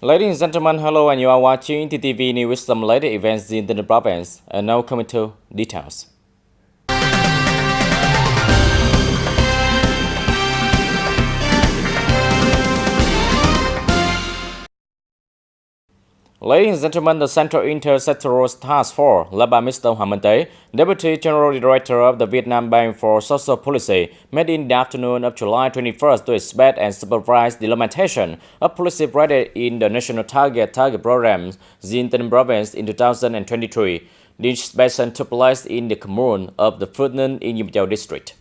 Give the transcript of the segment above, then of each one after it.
Ladies and gentlemen, hello, and you are watching TTV News with some latest events in the province. And now coming to details. Ladies and gentlemen, the Central Intersectoral Task Force, led by Mr. Hoàng Minh Tế, Deputy General Director of the Vietnam Bank for Social Policy, met in the afternoon of July 21st to inspect and supervise the implementation of policy provided in the National Target Program in the province in 2023. The inspection took place in the commune of the Phước Ninh in Dinh Châu district.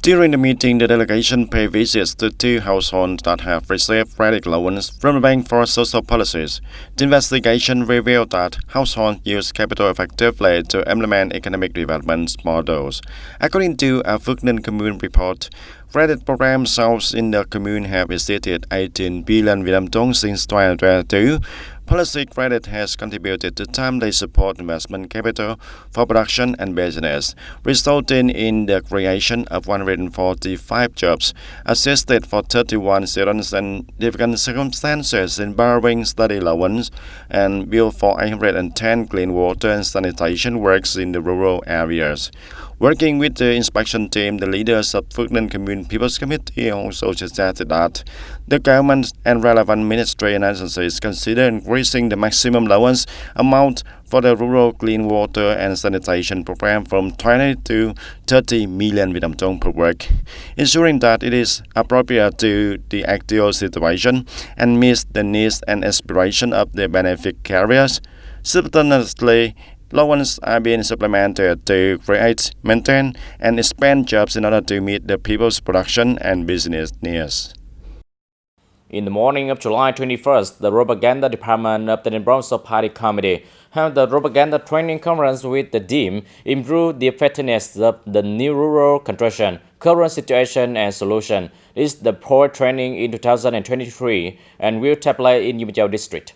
During the meeting, the delegation paid visits to two households that have received credit loans from the Bank for Social Policies. The investigation revealed that households use capital effectively to implement economic development models. According to a Phước Ninh Commune report, credit program sales in the commune have exceeded 18 billion Vietnam dong since 2022. Policy credit has contributed to timely support investment capital for production and business, resulting in the creation of 145 jobs, assisted for 31 students in difficult circumstances in borrowing study loans, and built for 810 clean water and sanitation works in the rural areas. Working with the inspection team, the leaders of Phước Ninh Commune People's Committee also suggested that the government and relevant ministry and agencies consider increasing the maximum allowance amount for the rural clean water and sanitation program from 20 to 30 million Vietnam dong per work, ensuring that it is appropriate to the actual situation and meets the needs and aspirations of the benefit carriers. Simultaneously, loans are being supplemented to create, maintain, and expand jobs in order to meet the people's production and business needs. In the morning of July 21st, the Propaganda Department of the Provincial Party Committee held the propaganda training conference with the theme Improve the Effectiveness of the New Rural Construction, Current Situation and Solution. This is the port training in 2023 and will take place in Dinh Châu district.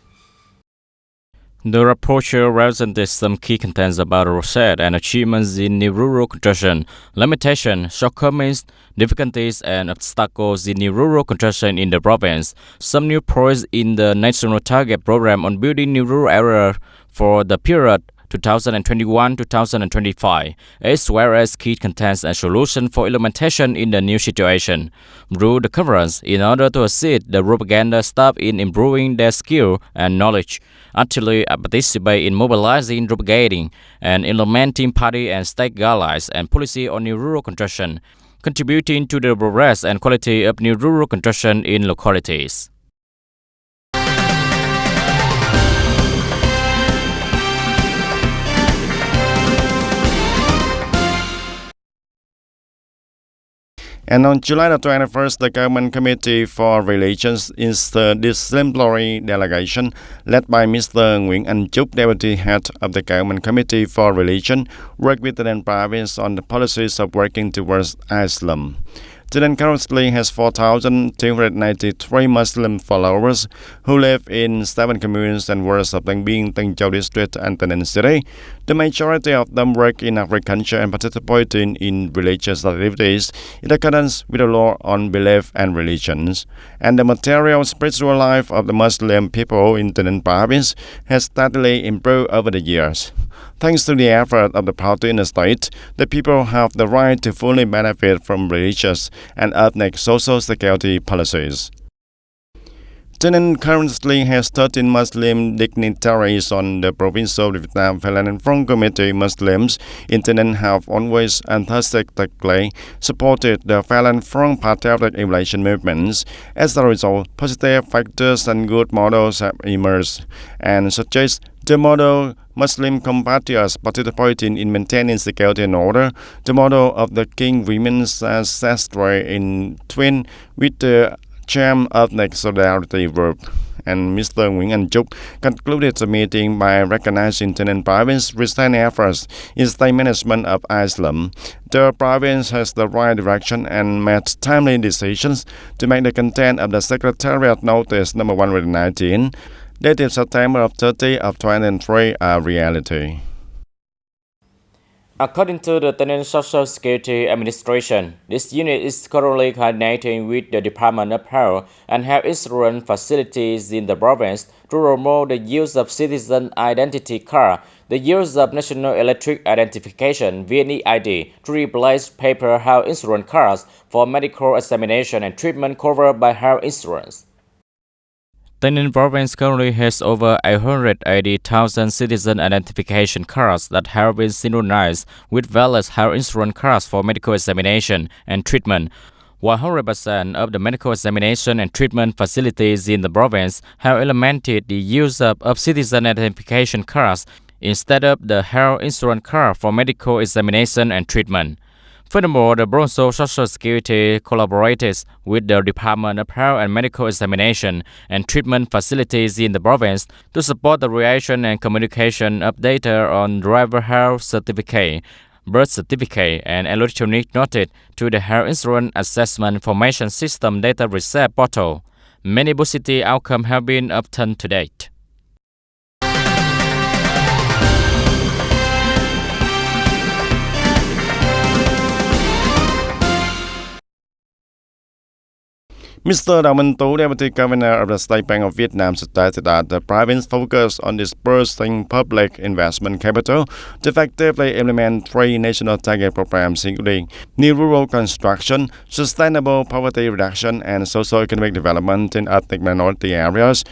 The rapporteur presented some key contents about research and achievements in new rural construction, limitations, shortcomings, difficulties, and obstacles in new rural construction in the province, some new projects in the National Target Program on building new rural areas for the period 2021-2025, as well as key contents and solutions for implementation in the new situation. Through the conference, in order to assist the propaganda staff in improving their skill and knowledge, actively participate in mobilizing, propagating, and implementing party and state guidelines and policy on new rural construction, contributing to the progress and quality of new rural construction in localities. And on July the 21st, the Government Committee for Relations Interdisciplinary Delegation, led by Mr. Nguyễn Anh Chúc, Deputy Head of the Government Committee for Relations, worked with the province on the policies of working towards Islam. Thailand currently has 4,293 Muslim followers who live in 7 communes and wards of Tân Biên, Dinh Châu district, and Tân Ninh city. The majority of them work in agriculture and participate in religious activities in accordance with the law on belief and religions. And the material spiritual life of the Muslim people in Tân Ninh province has steadily improved over the years. Thanks to the effort of the party in the state, the people have the right to fully benefit from religious and ethnic social security policies. Tân Ninh currently has 13 Muslim dignitaries on the Provincial Vietnam Falun Front Committee. Muslims in Tân Ninh have always enthusiastically supported the Falun Front patriotic evaluation movements. As a result, positive factors and good models have emerged, and suggest the model Muslim compatriots participating in maintaining security and order, the model of the King Women's ancestry in twin with the Charm Ethnic Solidarity Group. And Mr. Nguyễn Anh Chúc concluded the meeting by recognizing Tân Ninh province's recent efforts in state management of Islam. The province has the right direction and made timely decisions to make the content of the Secretariat Notice number 119, dated September 30 of 2003, a reality. According to the TayNinhTV Social Security Administration, this unit is currently coordinating with the Department of Health and Health Insurance facilities in the province to promote the use of citizen identity card, the use of national electric identification (VNeID) to replace paper health insurance cards for medical examination and treatment covered by health insurance. TayNinhTV province currently has over 180,000 citizen identification cards that have been synchronized with valid health insurance cards for medical examination and treatment. 100% of the medical examination and treatment facilities in the province have implemented the use of citizen identification cards instead of the health insurance card for medical examination and treatment. Furthermore, the Bronzo Social Security collaborates with the Department of Health and Medical Examination and Treatment facilities in the province to support the creation and communication of data on driver health certificate, birth certificate, and electronic notice to the Health Insurance Assessment Information System data receipt portal. Many positive outcomes have been obtained to date. Mr. Đào Minh Tú, Deputy Governor of the State Bank of Vietnam, stated that the province focused on dispersing public investment capital to effectively implement three national target programs, including new rural construction, sustainable poverty reduction, and socio-economic development in ethnic minority areas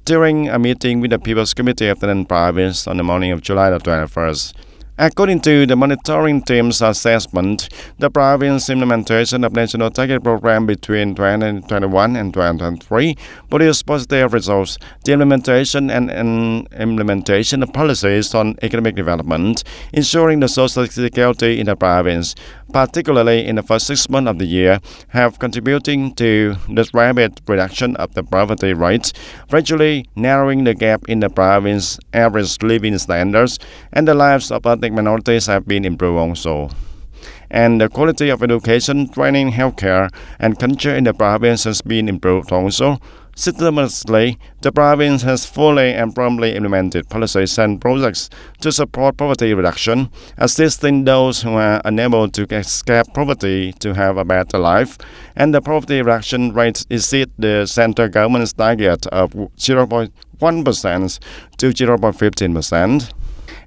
during a meeting with the People's Committee of the Ninh Province on the morning of July the 21st. According to the monitoring team's assessment, the province's implementation of national target program between 2021 and 2023 produced positive results. The implementation and implementation of policies on economic development, ensuring the social security in the province, particularly in the first 6 months of the year, have contributing to the rapid reduction of the poverty rate, gradually narrowing the gap in the province's average living standards, and the lives of ethnic minorities have been improved also. And the quality of education, training, healthcare, and culture in the province has been improved also. Systematically, the province has fully and promptly implemented policies and projects to support poverty reduction, assisting those who are unable to escape poverty to have a better life, and the poverty reduction rate exceeds the central government's target of 0.1% to 0.15%.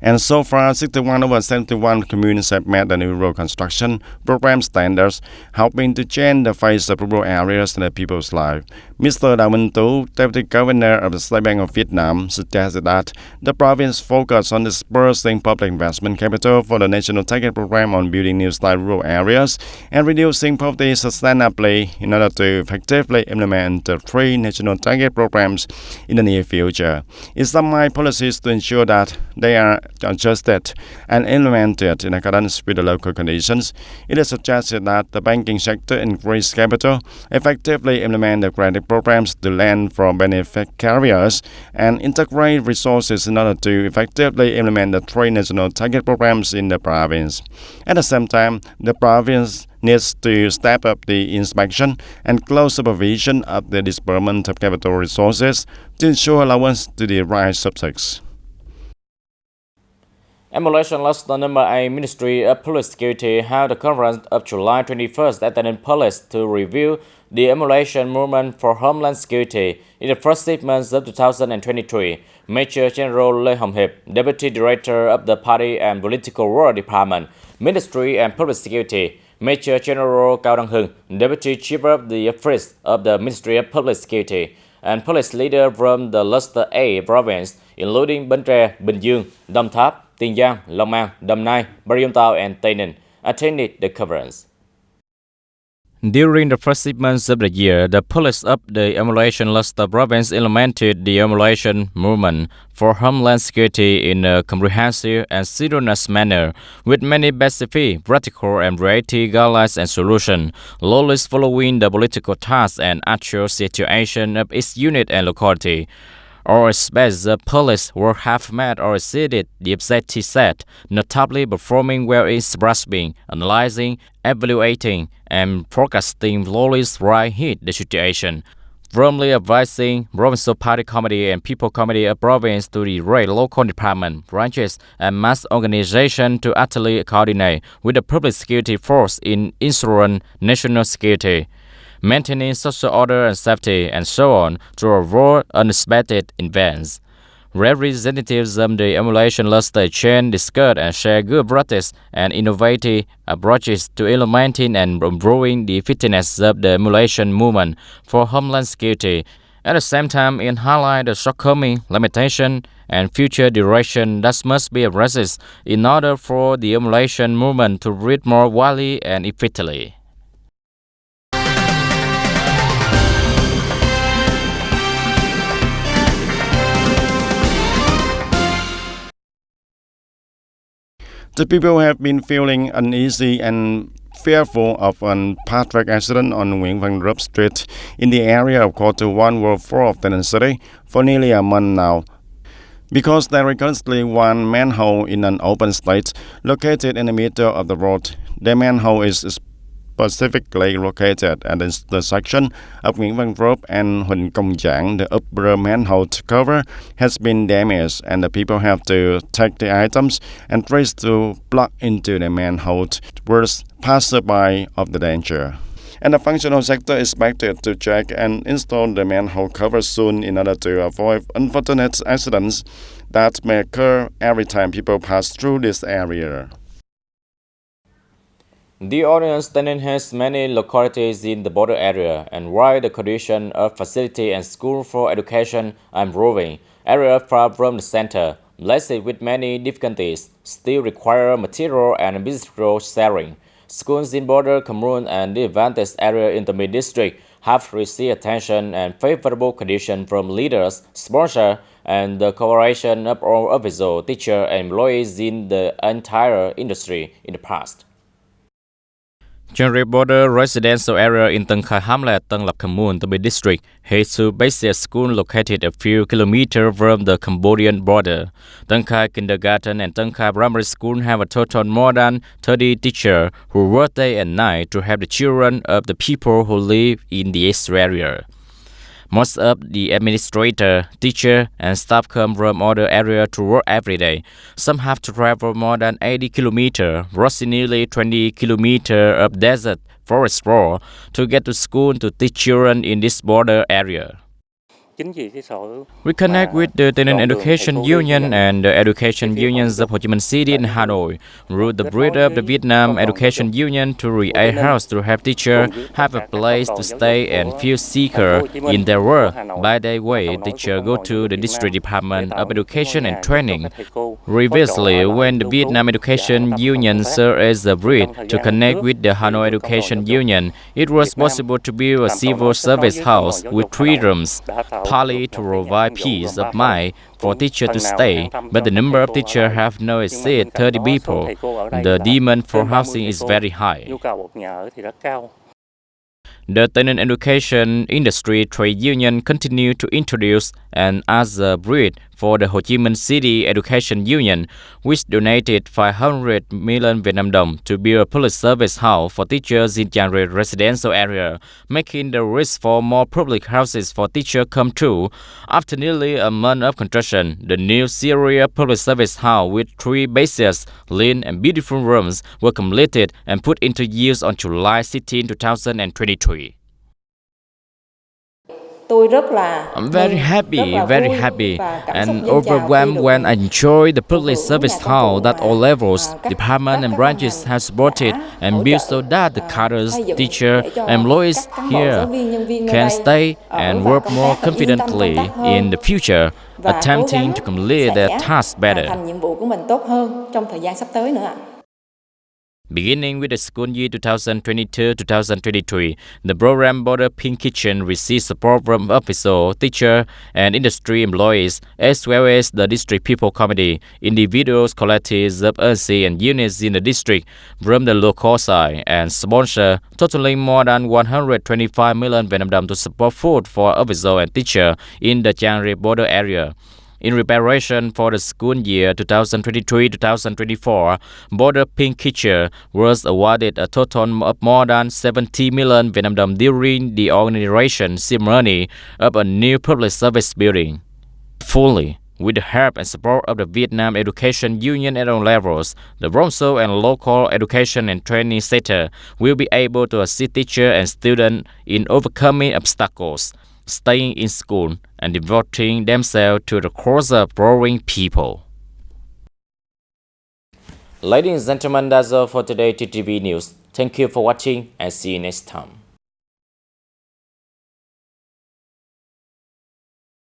And so far, 61 over 71 communities have met the new rural construction program standards, helping to change the face of rural areas and the people's life. Mr. Đào Minh Tú, Deputy Governor of the State Bank of Vietnam, suggested that the province focus on dispersing public investment capital for the national target program on building new style rural areas and reducing poverty sustainably in order to effectively implement the three national target programs in the near future. It summarized policies to ensure that they are adjusted and implemented in accordance with the local conditions. It is suggested that the banking sector increase capital, effectively implement the credit programs to lend for beneficiaries, and integrate resources in order to effectively implement the three national target programs in the province. At the same time, the province needs to step up the inspection and close supervision of the disbursement of capital resources to ensure allowance to the right subjects. Emulation lost the number 8 Ministry of Public Security held a conference of July 21st at the Palace to review the emulation movement for Homeland Security in the first 6 months of 2023. Major General Lê Hồng Hiệp, Deputy Director of the Party and Political World Department, Ministry and Public Security, Major General Cao Đăng Hưng, Deputy Chief of the Office of the Ministry of Public Security, and police leaders from the Cluster A province, including Bến Tre, Bình Dương, Đồng Tháp, Tiền Giang, Long An, Đồng Nai, Bà Rịa Vũng Tàu, and Tây Ninh, attended the conference. During the first 6 months of the year, the police of the Emulation Cluster province implemented the emulation movement for Homeland Security in a comprehensive and synchronous manner, with many specific, practical, and variety guidelines and solutions, always following the political tasks and actual situation of each unit and locality. Or as the police work have met or exceeded the objective set, notably performing well in grasping, analyzing, evaluating, and forecasting flawless right hit the situation. firmly advising Provincial Party Committee and People Committee of Province to direct local department, branches, and mass organization to actively coordinate with the public security force in ensuring national security, maintaining social order and safety, and so on, to avoid unexpected events. Representatives of the emulation cluster chain discuss and share good practice and innovative approaches to implementing and improving the fitness of the emulation movement for homeland security. At the same time, it highlights the shortcoming, limitation, and future direction that must be addressed in order for the emulation movement to reach more widely and effectively. The people have been feeling uneasy and fearful of a path track accident on Nguyễn Văn Rớp Street in the area of Quarter 1, Ward 4 of TayNinhTV for nearly a month now, because there is currently one manhole in an open state located in the middle of the road. The manhole is specifically located at the intersection of Nguyễn Văn Rớp and Huỳnh Công Giảng. The upper manhole cover has been damaged, and the people have to take the items and trace to plug into the manhole towards passerby of the danger. And the functional sector is expected to check and install the manhole cover soon in order to avoid unfortunate accidents that may occur every time people pass through this area. The audience then has many localities in the border area, and while the condition of facility and school for education are improving, areas far from the center, blessed with many difficulties, still require material and visitor sharing. Schools in border commune and the advantaged area in the mid-district have received attention and favorable conditions from leaders, sponsors, and the cooperation of all officials, teachers, and employees in the entire industry in the past. General border residential area in Tân Khai Hamlet, Tân Lập Commune, the mid-district, has two basic schools located a few kilometers from the Cambodian border. Tân Khai Kindergarten and Tân Khai Primary School have a total more than 30 teachers who work day and night to help the children of the people who live in this area. Most of the administrator, teacher, and staff come from other areas to work every day. Some have to travel more than 80 kilometers, crossing nearly 20 kilometers of desert forest road to get to school to teach children in this border area. We connect with the TayNinhTV Education Union and the Education Unions of Ho Chi Minh City and Hanoi, through the bridge of the Vietnam Education Union to create house to help teachers have a place to stay and feel secure in their work. By the way, teachers go to the District Department of Education and Training. Previously, when the Vietnam Education Union served as a bridge to connect with the Hanoi Education Union, it was possible to build a civil service house with 3 rooms, partly to provide peace of mind for teachers to stay, but the number of teachers have now exceeded 30 people. The demand for housing is very high. The TayNinhTV Education Industry Trade Union continue to introduce and as a bridge for the Ho Chi Minh City Education Union, which donated 500 million Vietnam dong to build a public service house for teachers in Chiang residential area, making the risk for more public houses for teachers come true. After nearly a month of construction, the new serial public service house with 3 bases, clean and beautiful rooms were completed and put into use on July 16, 2023. I'm very happy and overwhelmed when I enjoy the public service house that all levels, departments and branches have supported and built so that the cadres, teachers, and employees here can stay and work more confidently in the future, attempting to complete their tasks better. Beginning with the school year 2022-2023, the program Border Pink Kitchen received support from official, teacher, and industry employees, as well as the district people committee, individuals, collectives of agencies and units in the district from the local side, and sponsor, totaling more than 125 million Vietnam dong to support food for officials and teachers in the Chiang border area. In preparation for the school year 2023-2024, Border Pink Kitcher was awarded a total of more than 70 million Vietnam đồng during the inauguration ceremony of a new public service building. Fully, with the help and support of the Vietnam Education Union at all levels, the Bromso and local education and training sector will be able to assist teachers and students in overcoming obstacles, staying in school, and devoting themselves to the cause of growing people. Ladies and gentlemen, that's all for today TTV News. Thank you for watching and see you next time.